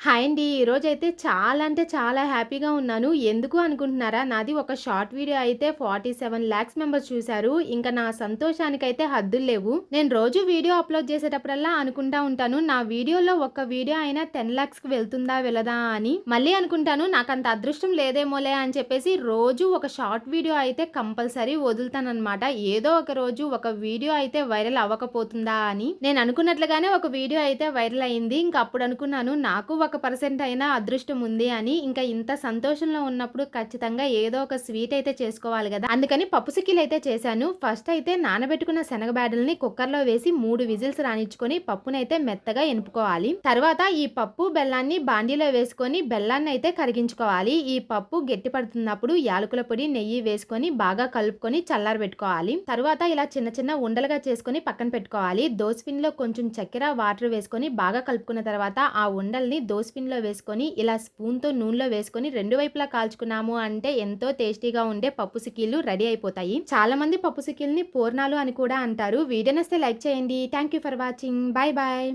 Hi అండి. ఈరోజైతే చాలా అంటే చాలా హ్యాపీగా ఉన్నాను. ఎందుకు అనుకుంటున్నారా? నాది ఒక షార్ట్ వీడియో అయితే 47,00,000 మెంబర్స్ చూసారు. ఇంక నా సంతోషానికైతే హద్దులు లేవు. నేను రోజు వీడియో అప్‌లోడ్ చేసేటప్పుడల్లా అనుకుంటా ఉంటాను. నా వీడియోలో ఒక్క వీడియో అయినా 10,00,000కి వెళ్తుందా? వెళ్ళదా? అని. మళ్ళీ అనుకుంటాను నాకంత అదృష్టం లేదేమోలే అని చెప్పేసి రోజు ఒక షార్ట్ వీడియో అయితే కంపల్సరీ వదులుతాననమాట. ఏదో ఒక రోజు ఒక వీడియో అయితే వైరల్ అవ్వకపోతుందా అని. నేను అనుకున్నట్లుగానే ఒక వీడియో అయితే వైరల్ అయింది. ఇంక అప్పుడు అనుకున్నాను నాకు ఒక పర్సెంట్ అయినా అదృష్టం ఉంది అని. ఇంకా ఇంత సంతోషంలో ఉన్నప్పుడు ఖచ్చితంగా ఏదో ఒక స్వీట్ అయితే చేసుకోవాలి గదా! అందుకని పప్పు సిక్కిలైతే చేశాను. ఫస్ట్ అయితే నానబెట్టుకున్న శనగ బ్యాడల్ని కుక్కర్‌లో వేసి 3 విజిల్స్ రానిచ్చుకొని పప్పునైతే మెత్తగా ఎనుపుకోవాలి. తర్వాత ఈ పప్పు, బెల్లాన్ని బాండీలో వేసుకొని బెల్లాన్నయితే కరిగించుకోవాలి. ఈ పప్పు గట్టి పడుతున్నప్పుడు యాలకుల పొడి, నెయ్యి వేసుకొని బాగా కలుపుకొని చల్లారబెట్టుకోవాలి. తరువాత ఇలా చిన్న చిన్న ఉండలుగా చేసుకొని పక్కన పెట్టుకోవాలి. దోసపిండిలో కొంచెం చక్కెర, వాటర్ వేసుకొని బాగా కలుపుకున్న తర్వాత ఆ ఉండల్ని దోసపిండిలో వేసుకొని ఇలా స్పూన్‌తో నూనెలో వేసుకొని రెండు వైపులా కాల్చుకున్నాము అంటే ఎంతో టేస్టీగా ఉండే పప్పు సిక్కీలు రెడీ అయిపోతాయి. చాలా మంది పప్పు సిక్కీలని పూర్ణాలు అని కూడా అంటారు. వీడియో నచ్చితే లైక్ చేయండి. Thank you for watching. Bye bye.